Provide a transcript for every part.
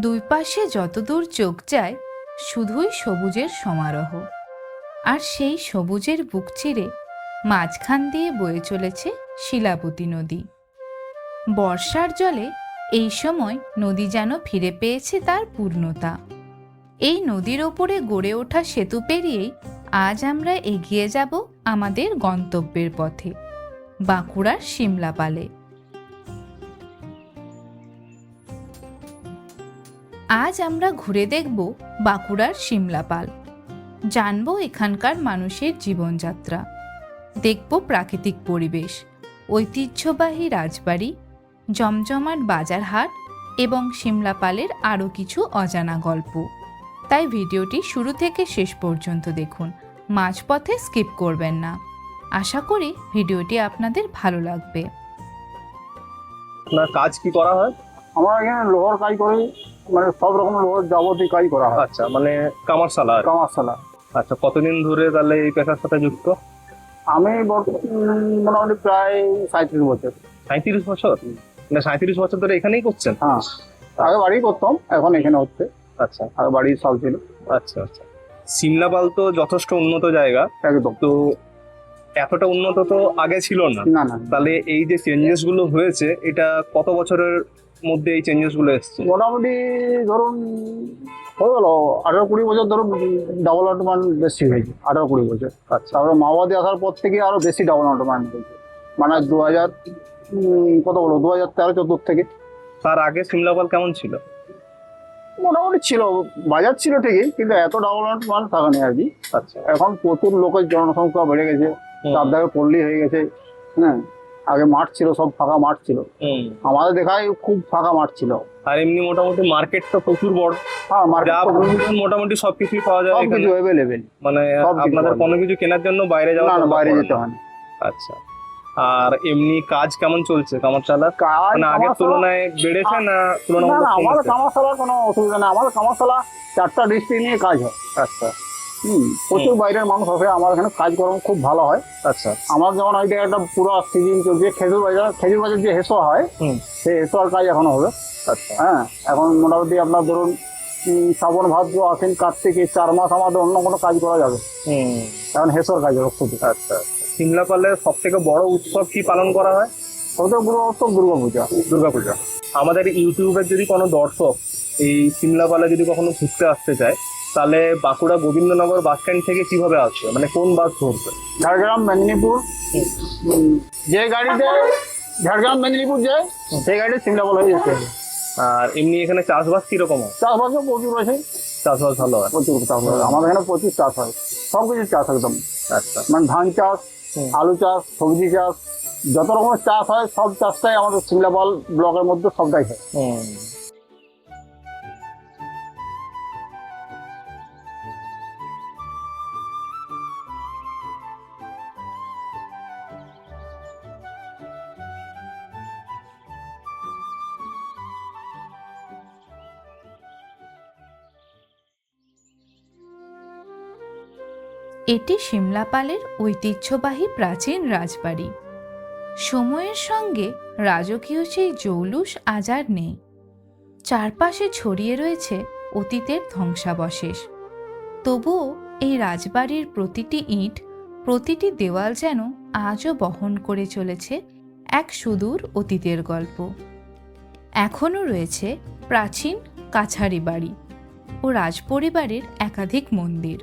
দুই পাশে যতদূর চোখ যায় শুধুই সবুজের সমারোহ, আর সেই সবুজের বুক চিরে মাঝখান দিয়ে বয়ে চলেছে শিলাবতী নদী। বর্ষার জলে এই সময় নদী যেন ফিরে পেয়েছে তার পূর্ণতা। এই নদীর ওপরে গড়ে ওঠা সেতু পেরিয়েই আজ আমরা এগিয়ে যাব আমাদের গন্তব্যের পথে, বাঁকুড়ার সিমলাপালে। আজ আমরা ঘুরে দেখব বাঁকুড়ার সিমলাপাল, জানব এখানকার মানুষের জীবনযাত্রা, দেখব প্রাকৃতিক পরিবেশ, ঐতিহ্যবাহী রাজবাড়ি, জমজমাট বাজারহাট এবং সিমলাপালের আরও কিছু অজানা গল্প। তাই ভিডিওটি শুরু থেকে শেষ পর্যন্ত দেখুন, মাঝপথে স্কিপ করবেন না। আশা করি ভিডিওটি আপনাদের ভালো লাগবে। আপনার কাজ কি করা হয়? আমরা এখানে লোহার কাজ করি, মানে সব রকম লোহার যাবতীয় কাজ করা হয়। আচ্ছা, মানে কামারশালা। কামারশালা। আচ্ছা, কতদিন ধরে তাহলে এই পেশার সাথে যুক্ত? আমি মোটামুটি প্রায় 37 বছর। 37 বছর? না, 37 বছর ধরে এখানেই করছেন? হ্যাঁ, আগে বাড়ি করতাম, এখন এখানে হচ্ছে। আচ্ছা, আগে বাড়ি সব ছিল। আচ্ছা আচ্ছা। সিমলাপাল তো যথেষ্ট উন্নত জায়গা, একদম। তো এতটা উন্নত তো আগে ছিল না। না না, তাহলে এই যে চেঞ্জেস গুলো হয়েছে, এটা কত বছরের মধ্যে এই চেঞ্জেস গুলো এসছে? মোটামুটি ধরুন হয়ে গেল 18-20 বছর ধরুন ডেভেলপমেন্ট বেশি হয়েছে। 18-20 বছর। আচ্ছা, তারপরে মাওবাদী আসার পর থেকে আরো বেশি ডেভেলপমেন্ট হয়েছে, মানে 2000 কত বলো 2013-14 থেকে। তার আগে সিমলাপাল কেমন ছিল? মোটামুটি ছিল, বাজার ছিল ঠিকই, কিন্তু এত ডেভেলপমেন্ট থাকেনি আর কি। আচ্ছা, এখন প্রচুর লোকের জনসংখ্যা বেড়ে গেছে, চারদিকে পল্লী হয়ে গেছে। হ্যাঁ, আগে মাঠ ছিল, সব ফাঁকা মাঠ ছিল। আমাদের দেখায় খুব ফাঁকা মাঠ ছিল। আর এমনি মোটামুটি মার্কেট তো প্রচুর বড়। হ্যাঁ, মার্কেট মোটামুটি সবকিছুই পাওয়া যায় এখানে। সবকিছু অ্যাভেলেবেল, মানে আপনাদের কোনো কিছু কেনার জন্য বাইরে যাওয়া? না, বাইরে যেতে হয় না। আচ্ছা, আর এমনি কাজ কেমন চলছে কামারশালার? কাজ মানে আগের তুলনায় বেড়েছে না তুলনামূলক না, আমাদের কমেছে? কামারশালার কোনো অসুবিধা নেই। আমাদের কামারশালা 4টা ডিস্ট্রিক্ট নিয়ে কাজ হয়। আচ্ছা, প্রচুর বাইরের মানুষ আসে, আমার এখানে কাজকর্ম খুব ভালো হয়। আচ্ছা। আমার যেমন ওইটা একটা পুরো সিজন চলছে, খেজুর বাজার যে হেসো হয়, সেই হেসোর কাজ এখনো হবে। আচ্ছা, হ্যাঁ, এখন মোটামুটি আপনার ধরুন শ্রাবণ ভাদ্র আশ্বিন কার্তিক 4 মাস আমাদের অন্য কোনো কাজ করা যাবে। এখন হেসোর কাজ হবে শুধু। আচ্ছা। সিমলাপালের সব থেকে বড় উৎসব কি পালন করা হয়? সবথেকে বড় উৎসব দুর্গাপূজা। দুর্গাপূজা। আমাদের ইউটিউবের যদি কোনো দর্শক এই সিমলাপালে যদি কখনো ঘুরতে আসতে চায়, তাহলে বাঁকুড়া গোবিন্দনগর বাস স্ট্যান্ড থেকে কিভাবে আসবে, মানে কোন বাস ধরবে? ঝাড়গ্রাম মেদিনীপুর, যে গাড়িতে ঝাড়গ্রাম মেদিনীপুর যায় সেই গাড়িতে সিমলাপাল হয়ে যেতে হবে। আর এমনি এখানে চাষবাস কিরকম হয়? চাষবাসও প্রচুর আছে, চাষবাস ভালো হয়? প্রচুর চাষ হয় আমাদের এখানে, প্রচুর চাষ হয়, সব কিছু চাষ একদম। আচ্ছা, মানে ধান চাষ, আলু চাষ, সবজি চাষ, যত রকমের চাষ হয় সব চাষটাই আমাদের সিমলাপাল ব্লকের মধ্যে সবটাই হয়। এটি সিমলাপালের ঐতিহ্যবাহী প্রাচীন রাজবাড়ি। সময়ের সঙ্গে রাজকীয় সেই জৌলুস আজ আর নেই। চারপাশে ছড়িয়ে রয়েছে অতীতের ধ্বংসাবশেষ। তবুও এই রাজবাড়ির প্রতিটি ইট, প্রতিটি দেওয়াল যেন আজও বহন করে চলেছে এক সুদূর অতীতের গল্প। এখনও রয়েছে প্রাচীন কাছারি বাড়ি ও রাজপরিবারের একাধিক মন্দির।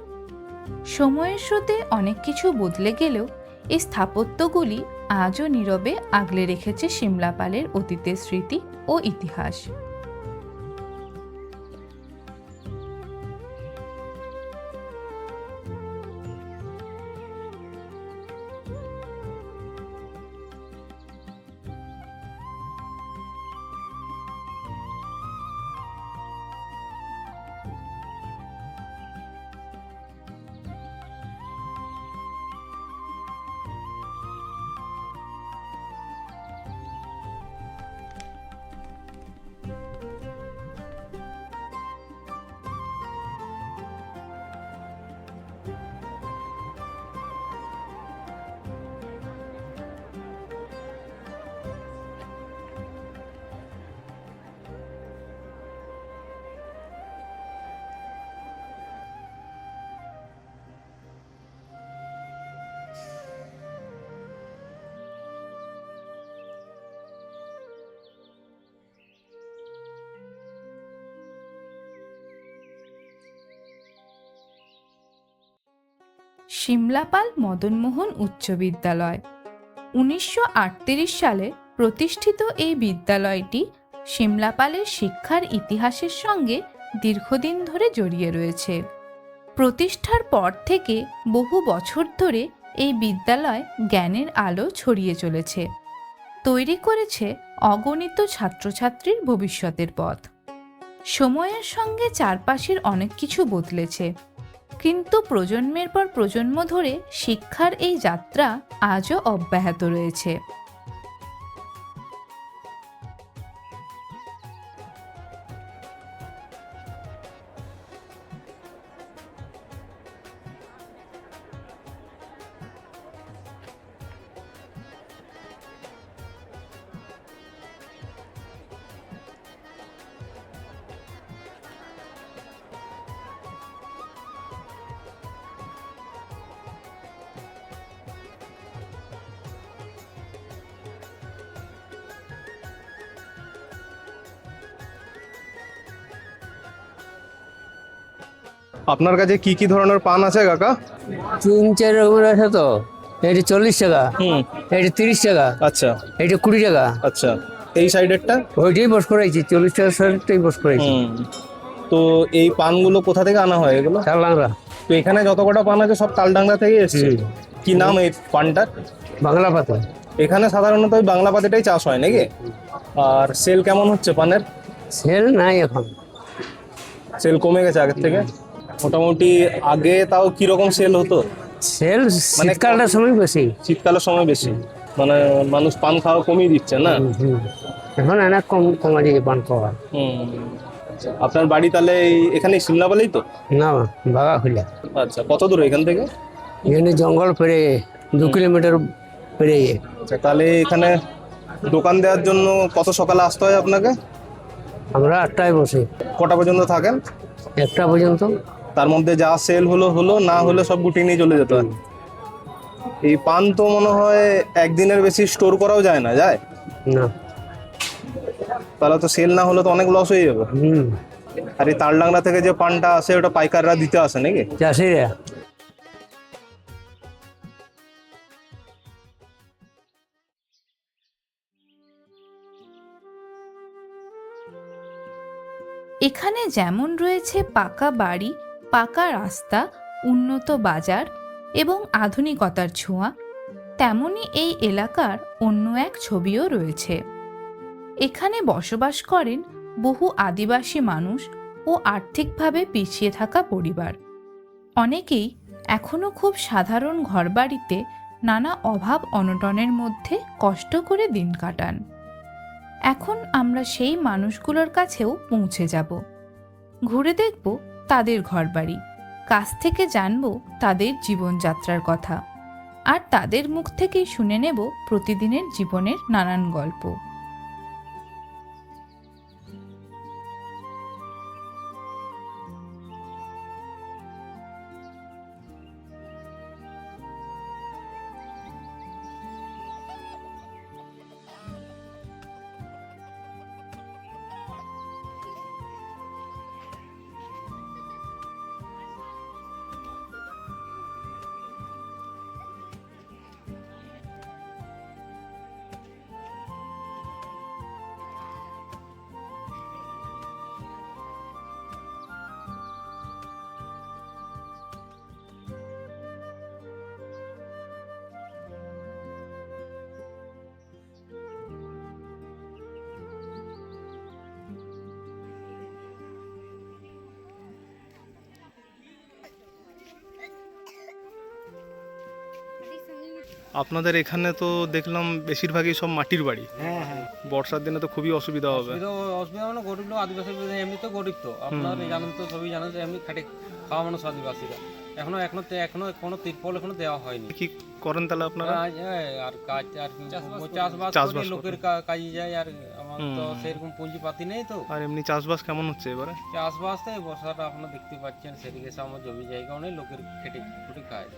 সময়ের স্রোতে অনেক কিছু বদলে গেলেও এই স্থাপত্যগুলি আজও নীরবে আগলে রেখেছে সিমলাপালের অতীতের স্মৃতি ও ইতিহাস। সিমলাপাল মদনমোহন উচ্চ বিদ্যালয়। 1938 সালে প্রতিষ্ঠিত এই বিদ্যালয়টি সিমলাপালের শিক্ষার ইতিহাসের সঙ্গে দীর্ঘদিন ধরে জড়িয়ে রয়েছে। প্রতিষ্ঠার পর থেকে বহু বছর ধরে এই বিদ্যালয় জ্ঞানের আলো ছড়িয়ে চলেছে, তৈরি করেছে অগণিত ছাত্রছাত্রীর ভবিষ্যতের পথ। সময়ের সঙ্গে চারপাশের অনেক কিছু বদলেছে, কিন্তু প্রজন্মের পর প্রজন্ম ধরে শিক্ষার এই যাত্রা আজও অব্যাহত রয়েছে। আপনার কাছে কি কি ধরনের পান আছে কাকা? 3-4 রকমের আছে তো। এটি 40 টাকা, এটি 30 টাকা, আচ্ছা এটি 20 টাকা। আচ্ছা, এই সাইডেরটা? ওইটাই বস করাইছি, 40 টাকা সাইডটাই বস করাইছি। তো এই পানগুলো কোথা থেকে আনা হয় এগুলো? চালাংরা, তো এখানে যত কটা পান আছে সব তালডাংরা থেকে এসেছে। কি নাম এই পানটার? বাংলা পাতা। এখানে সাধারণত ওই বাংলা পাতিটাই চাষ হয় নাকি? আর সেল কেমন হচ্ছে পানের? সেল নাই এখন, সেল কমে গেছে আগের থেকে? মোটামুটি আগে তাও কিরকম সেল হতো? সেল শীতকালটার সময় বেশি। শীতকালের সময় বেশি, মানে মানুষ পান খাওয়া কমিয়ে দিচ্ছে না? এখন অনেক কমা দিয়ে পান খাওয়া। আপনার বাড়ি তাহলে এখানে সিমলাপালেই তো? না, বাগা খুলে। আচ্ছা, কত দূর এখান থেকে? এখানে জঙ্গল পেরে 2 কিলোমিটার পেরিয়ে। আচ্ছা, তাহলে এখানে দোকান দেওয়ার জন্য কত সকালে আসতে হয় আপনাকে? আমরা 8টায় বসি, কটা পর্যন্ত থাকেন? 1টা পর্যন্ত। তার মধ্যে যা সেল হলো, না হলে সব গুটিয়ে নিয়ে চলে যেতে হয়। এই পান তো মনে হয় একদিনের বেশি স্টোর করাও যায় না, যায় না? তাহলে তো সেল না হলে তো অনেক লস হয়ে যাবে। আর এই তালডাংরা থেকে যে পানটা আসে ওটা পাইকাররা দিতে আসে নাকি? চাষিরা। এখানে যেমন রয়েছে পাকা বাড়ি, পাকা রাস্তা, উন্নত বাজার এবং আধুনিকতার ছোঁয়া, তেমনি এই এলাকার অন্য এক ছবিও রয়েছে। এখানে বসবাস করেন বহু আদিবাসী মানুষ ও আর্থিকভাবে পিছিয়ে থাকা পরিবার। অনেকেই এখনও খুব সাধারণ ঘরবাড়িতে নানা অভাব অনটনের মধ্যে কষ্ট করে দিন কাটান। এখন আমরা সেই মানুষগুলোর কাছেও পৌঁছে যাব, ঘুরে দেখব তাদের ঘরবাড়ি, কাছ থেকে জানব তাদের জীবনযাত্রার কথা, আর তাদের মুখ থেকেই শুনে নেব প্রতিদিনের জীবনের নানান গল্প। আপনাদের এখানে তো দেখলাম বেশিরভাগই সব মাটির বাড়ি। হ্যাঁ হ্যাঁ, বর্ষার দিনে তো খুবই অসুবিধা হবে। অসুবিধা মানে গরিব লোক, আদিবাসী এমনি তো গরিব, তো আপনারা জানেন তো, সবই জানেন যে এমনি খাটে খাওয়া মানুষ আদিবাসীরা। এখনো কোনো তিরপল এখনো দেওয়া হয়নি। কি করেন তাহলে আপনারা? আর কাজ আর চাষবাস করে লোকের কাজে যায়, আর আমার তো সেরকম পুঁজিপাতি নেই তো। আর এমনি চাষবাস কেমন হচ্ছে এবারে? চাষবাস তো এই বর্ষাটা আপনারা দেখতে পাচ্ছেন, সেদিকে আমার জমি জায়গাও নেই, লোকের খেটে খুঁটে খায়।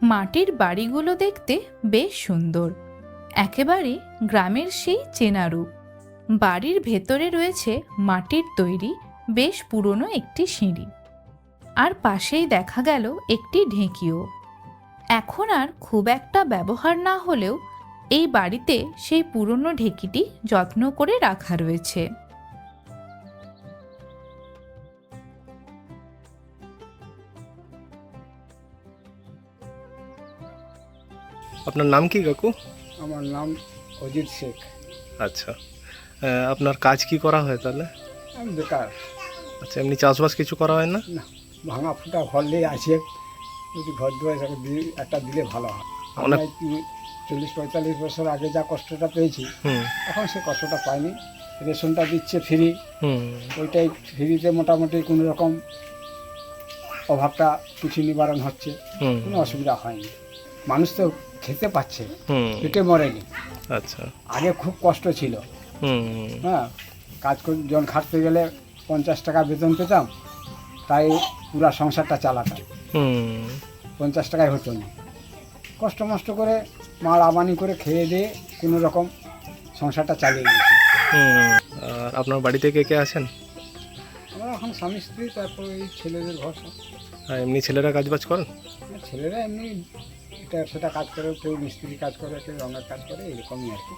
মাটির বাড়িগুলো দেখতে বেশ সুন্দর, একেবারে গ্রামের সেই চেনা রূপ। বাড়ির ভেতরে রয়েছে মাটির তৈরি বেশ পুরনো একটি সিঁড়ি, আর পাশেই দেখা গেল একটি ঢেঁকিও। এখন আর খুব একটা ব্যবহার না হলেও এই বাড়িতে সেই পুরনো ঢেঁকিটি যত্ন করে রাখা রয়েছে। আপনার নাম কি কাকু? আমার নাম অজিত শেখ। আচ্ছা, আপনার কাজ কি করা হয় তাহলে? আমি বেকার। আচ্ছা, এমনি চাষবাস কিছু করা হয় না? না, ভাঙা ফুটা ঘর নিয়ে আছে, যদি ঘর দুয়ার একটা দিলে ভালো হয়। আমরা 40-45 বছর আগে যা কষ্টটা পেয়েছি, এখন সে কষ্টটা পাইনি। রেশনটা দিচ্ছে ফ্রি, ওইটাই ফ্রিতে মোটামুটি কোনো রকম অভাবটা কিছু নিবারণ হচ্ছে, কোনো অসুবিধা হয়নি। মানুষ তো খেতে পাচ্ছে, পেটে মরেনি। আচ্ছা, আগে খুব কষ্ট ছিল। হ্যাঁ, কাজ করে জন খাটতে গেলে 50 টাকা বেতন পেতাম, তাই পুরা সংসারটা চালাতাম। 50 টাকায় হতো না। কষ্ট মষ্ট করে মাল আমানি করে খেয়ে দিয়ে কোনো রকম সংসারটা চালিয়ে গেছি। আর আপনার বাড়িতে কে কে আছেন? আমরা এখন স্বামী স্ত্রী, তারপর এই ছেলেদের ঘর সব। আর এমনি ছেলেরা কাজবাজ করেন? ছেলেরা এমনি এটা সেটা কাজ করে, কেউ মিস্ত্রি কাজ করে, কেউ রঙের কাজ করে, এরকমই আর কি।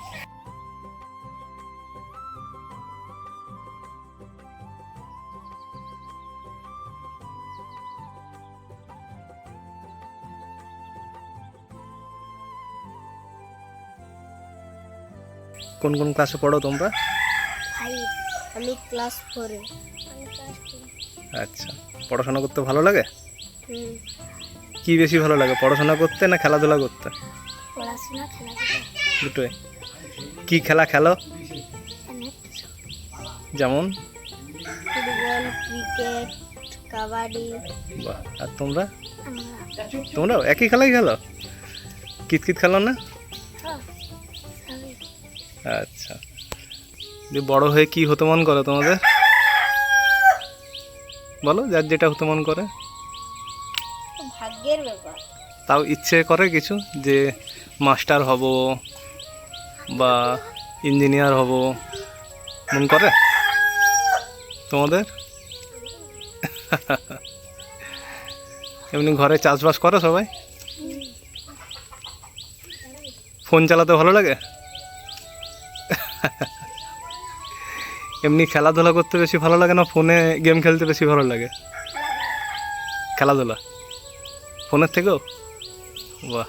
কোন কোন ক্লাসে পড়ো তোমরা? আমি ক্লাস 4-এ। আচ্ছা, পড়াশোনা করতে ভালো লাগে? কি বেশি ভালো লাগে, পড়াশোনা করতে না খেলাধুলা করতে? পড়াশোনা, খেলাধুলা। দুটোই। কি খেলা খেলো? যেমন? Football, cricket, kabaddi. বাহ, আর তোমরা? আমরা তোমরাও একই খেলাই খেলো? কিতকিত খেলো না? সবই। আচ্ছা, যে বড় হয়ে কি হতে মন করে তোমাদের? বলো, যার যেটা হতে মন করে। ভাগ্যের ব্যাপার। তাও ইচ্ছে করে কিছু, যে মাস্টার হব বা ইঞ্জিনিয়ার হব, মন করে তোমাদের? এমনি ঘরে চাষবাস করে সবাই? ফোন চালাতে ভালো লাগে? এমনি খেলাধুলা করতে বেশি ভালো লাগে না ফোনে গেম খেলতে বেশি ভালো লাগে? খেলাধুলা ফোনের থেকেও? বাহ।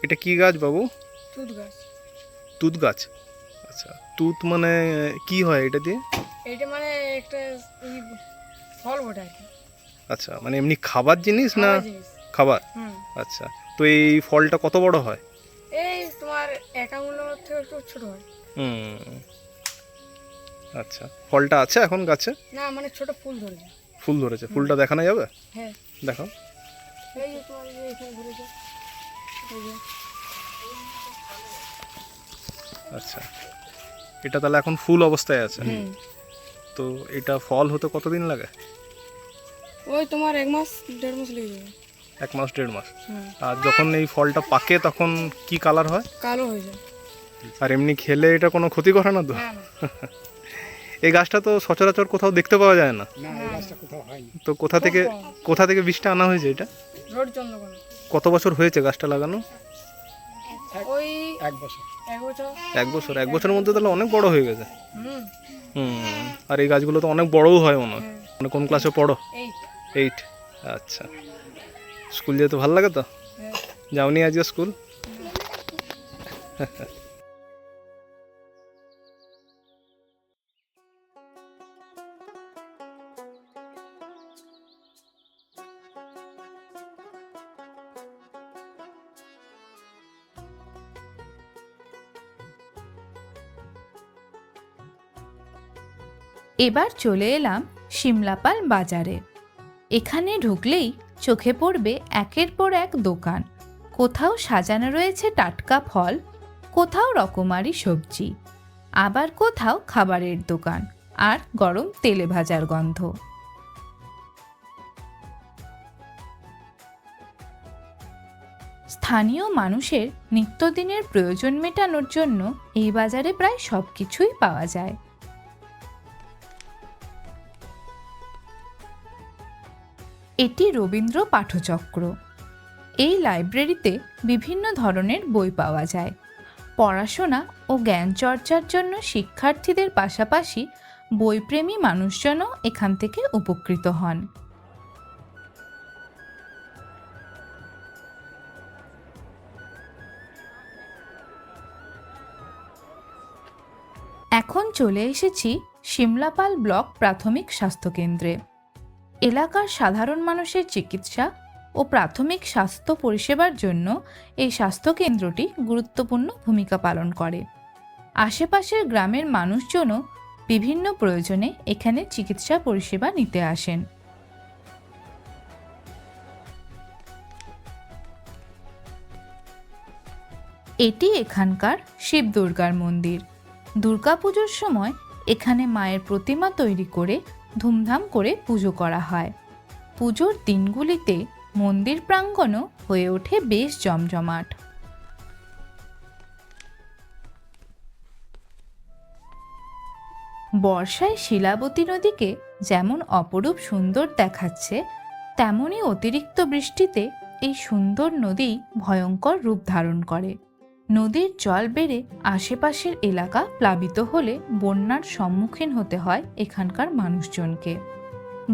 এটা কি গাছ বাবু? তুত গাছ। তুত গাছ? আচ্ছা, তুত মানে কি হয় এটা দিয়ে? এইটা মানে একটা ফল বটে আর কি। আচ্ছা, মানে এমনি খাবার জিনিস না? খাওয়া জিনিস। খাবার। হুম। আচ্ছা, তো এই ফলটা কত বড় হয়? এই তোমার 1 আঙুলের থেকে একটু ছোট হয়। আচ্ছা, ফলটা আছে এখন গাছে? না, মানে ছোট ফুল ধরেছে। ফুল ধরেছে, ফুলটা দেখানো যাবে? হ্যাঁ, দেখো। এই যে তোমার এই যে এখানে ধরেছে, এই যে। আচ্ছা, এটা তাহলে এখন ফুল অবস্থায় আছে। হুম। তো এটা ফল হতে কতদিন লাগে? ওই তোমার 1 মাস 1.5 মাস লেগে যাবে। 1 মাস 1.5 মাস। হুম। আর যখন এই ফলটা পাকে তখন কি কালার হয়? কালো হয়ে যায়। আর এমনি খেলে এটা কোনো ক্ষতি করে না তো? না না। এই গাছটা তো সচরাচর কোথাও দেখতে পাওয়া যায় না। না, এই গাছটা কোথাও হয়নি। তো কোথা থেকে বীজটা আনা হয়েছে এটা? রোড চন্দ্রকোনা। কত বছর হয়েছে গাছটা লাগানো? ওই 1 বছর। 1 বছর। 1 বছর? 1 বছরের মধ্যে তাহলে অনেক বড় হয়ে গেছে। হুম। আর এই গাছগুলো তো অনেক বড়ও হয় মনে হয়। হ্যাঁ। মানে কোন ক্লাসে পড়ো? 8। 8। আচ্ছা, স্কুল যেতে ভালো লাগে তো? হ্যাঁ। যাওনি আজকে স্কুল? এবার চলে এলাম সিমলাপাল বাজারে। এখানে ঢুকলেই চোখে পড়বে একের পর এক দোকান। কোথাও সাজানো রয়েছে টাটকা ফল, কোথাও রকমারি সবজি, আবার কোথাও খাবারের দোকান আর গরম তেলে ভাজার গন্ধ। স্থানীয় মানুষের নিত্যদিনের প্রয়োজন মেটানোর জন্য এই বাজারে প্রায় সব কিছুই পাওয়া যায়। এটি রবীন্দ্র পাঠচক্র। এই লাইব্রেরিতে বিভিন্ন ধরনের বই পাওয়া যায়। পড়াশোনা ও জ্ঞান চর্চার জন্য শিক্ষার্থীদের পাশাপাশি বইপ্রেমী মানুষজনও এখান থেকে উপকৃত হন। এখন চলে এসেছি শিমলাপাল ব্লক প্রাথমিক স্বাস্থ্যকেন্দ্রে। এলাকার সাধারণ মানুষের চিকিৎসা ও প্রাথমিক স্বাস্থ্য পরিষেবার জন্য এই স্বাস্থ্যকেন্দ্রটি গুরুত্বপূর্ণ ভূমিকা পালন করে। আশেপাশের গ্রামের মানুষজনও বিভিন্ন প্রয়োজনে এখানে চিকিৎসা পরিষেবা নিতে আসেন। এটি এখানকার শিব দুর্গার মন্দির। দুর্গাপুজোর সময় এখানে মায়ের প্রতিমা তৈরি করে ধুমধাম করে পুজো করা হয়। পুজোর দিনগুলিতে মন্দির প্রাঙ্গণও হয়ে ওঠে বেশ জমজমাট। বর্ষায় শিলাবতী নদীকে যেমন অপরূপ সুন্দর দেখাচ্ছে, তেমনি অতিরিক্ত বৃষ্টিতে এই সুন্দর নদী ভয়ঙ্কর রূপ ধারণ করে। নদীর জল বেড়ে আশেপাশের এলাকা প্লাবিত হলে বন্যার সম্মুখীন হতে হয় এখানকার মানুষজনকে।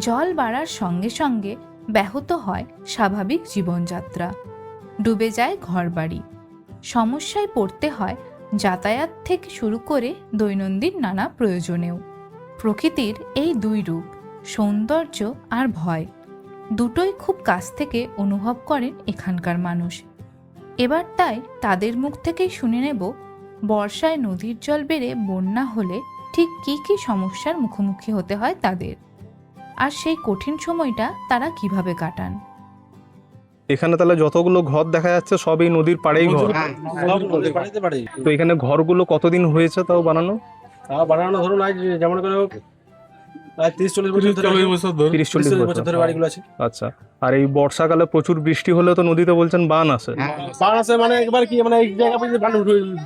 জল বাড়ার সঙ্গে সঙ্গে ব্যাহত হয় স্বাভাবিক জীবনযাত্রা, ডুবে যায় ঘরবাড়ি, সমস্যায় পড়তে হয় যাতায়াত থেকে শুরু করে দৈনন্দিন নানা প্রয়োজনেও। প্রকৃতির এই দুই রূপ, সৌন্দর্য আর ভয়, দুটোই খুব কাছ থেকে অনুভব করেন এখানকার মানুষ। এবার তাই তাদের মুখ থেকেই শুনে নেব বর্ষায় নদীর জল বেড়ে বন্যা হলে ঠিক কী কী সমস্যার মুখোমুখি হতে হয় তাদের, আর সেই কঠিন সময়টা তারা কিভাবে কাটান। এখানে তাহলে যতগুলো ঘর দেখা যাচ্ছে সবই নদীর পাড়েই ঘর। তো এখানে ঘরগুলো কতদিন হয়েছে তাও বানানো? বানানো ধরুন আজ যেমন করে প্রায় 30-40 বছর ধরে 30-40 বছর ধরে বাড়িগুলো আছে। আচ্ছা, আর এই বর্ষাকালে প্রচুর বৃষ্টি হলে তো নদীতে বলছেন বান আসে। বান আছে মানে একবার কি মানে এই জায়গা পর্যন্ত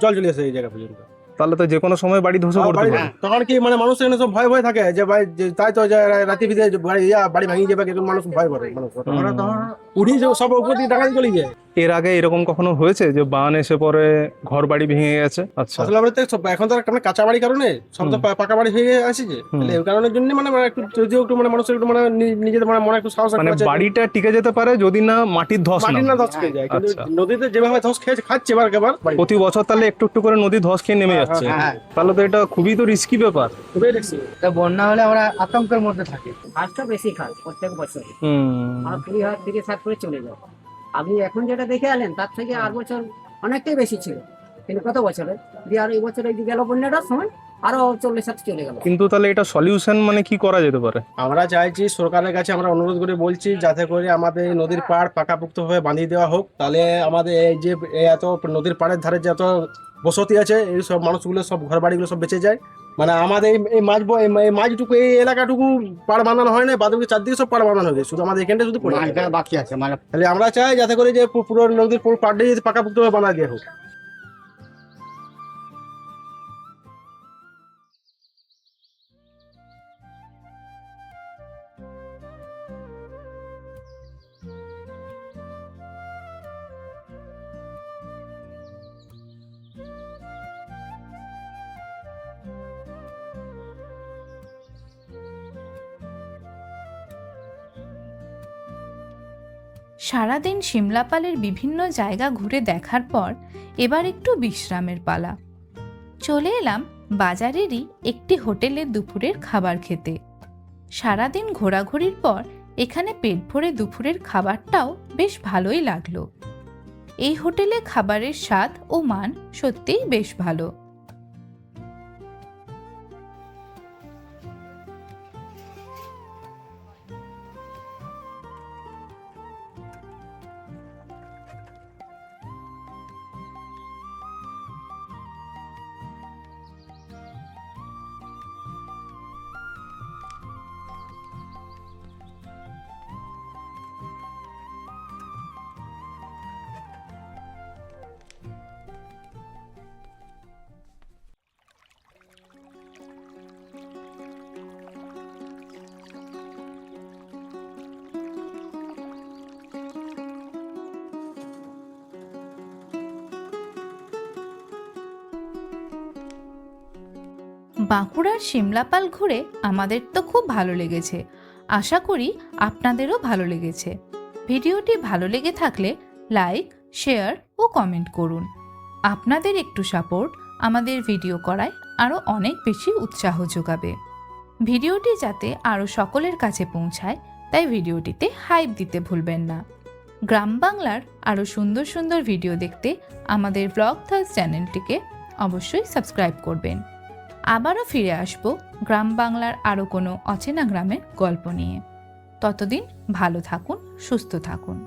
জল চলে আসে এই জায়গা পর্যন্ত। তাহলে তো যে কোনো সময় বাড়ি ধসে পড়তে পারে। তখন কি মানে মানুষ এখানে সব ভয় ভয় থাকে যে ভাই তাই তো রাতে ভিতরে বাড়ি ভাঙিয়ে যাবে, কিন্তু মানুষ ভয় করে। মানুষ উড়ি সব উপর দিয়ে ডাকাতি চলে যায়। এর আগে এরকম কখনো হয়েছে যে বান এসে পরে ঘর বাড়ি ভেঙে গেছে? আচ্ছা, আসলে আমরা তো এখন তো একটা কাঁচা বাড়ির কারণে সব তো পাকা বাড়ি হয়ে আসছে, এই কারণের জন্য মানে একটু যদিও একটু মানে মানুষের একটু মানে নিজেদের মানে মনে একটু সাহস মানে বাড়িটা টিকে যেতে পারে যদি না মাটির ধস না ধস খেয়ে যায়। কিন্তু নদীতে যেভাবে ধস খাচ্ছে এবার প্রতি বছর তাহলে একটু একটু করে নদী ধস খেয়ে নেমে যাচ্ছে, তাহলে তো এটা খুবই তো রিস্কি ব্যাপার। বন্যা হলে আমরা আতঙ্কের মধ্যে থাকি। ঘাসটা বেশি খায় প্রত্যেক বছর, আমরা 20,000 থেকে 60 করে চলে যায়। আপনি এখন যেটা দেখে এলেন তার থেকে 8 বছর অনেকটাই বেশি ছিল, কিন্তু কত বছরে আর এই বছর এই যে গেল বন্যাটার সময় আরো 40-60 চলে গেল। কিন্তু তাহলে এটা সলিউশন মানে কি করা যেতে পারে? আমরা চাইছি সরকারের কাছে আমরা অনুরোধ করে বলছি যাতে করে আমাদের নদীর পাড় পাকাপোক্ত হয়ে বাঁধিয়ে দেওয়া হোক। তাহলে আমাদের এই যে এত নদীর পাড়ের ধারে যে এত বসতি আছে এই সব মানুষগুলো সব ঘর বাড়িগুলো সব বেঁচে যায়। মানে আমাদের এই মাঝটুকু এই এলাকাটুকু পাড় বাঁধানো হয় না, বাদবাকি চারদিকে সব পাড় বাঁধানো হয়েছে, শুধু আমাদের এখানটা শুধু বাকি আছে। মানে তাহলে আমরা চাই যাতে করে যে পুরো নদীর পুরো পাড়টা যদি পাকাপোক্ত হয়ে বাঁধা দেওয়া হোক। সারাদিন শিমলাপালের বিভিন্ন জায়গা ঘুরে দেখার পর এবার একটু বিশ্রামের পালা। চলে এলাম বাজারেরই একটি হোটেলে দুপুরের খাবার খেতে। সারাদিন ঘোরাঘুরির পর এখানে পেট ভরে দুপুরের খাবারটাও বেশ ভালোই লাগলো। এই হোটেলে খাবারের স্বাদ ও মান সত্যিই বেশ ভালো। বাঁকুড়ার সিমলাপাল ঘুরে আমাদের তো খুব ভালো লেগেছে। আশা করি আপনাদেরও ভালো লেগেছে। ভিডিওটি ভালো লেগে থাকলে লাইক, শেয়ার ও কমেন্ট করুন। আপনাদের একটু সাপোর্ট আমাদের ভিডিও করায় আরও অনেক বেশি উৎসাহ যোগাবে। ভিডিওটি যাতে আরও সকলের কাছে পৌঁছায় তাই ভিডিওটিতে হাইপ দিতে ভুলবেন না। গ্রাম বাংলার আরও সুন্দর সুন্দর ভিডিও দেখতে আমাদের ব্লগ থাস চ্যানেলটিকে অবশ্যই সাবস্ক্রাইব করবেন। আবারও ফিরে আসব গ্রাম বাংলার আরও কোনো অচেনা গ্রামের গল্প নিয়ে। ততদিন ভালো থাকুন, সুস্থ থাকুন।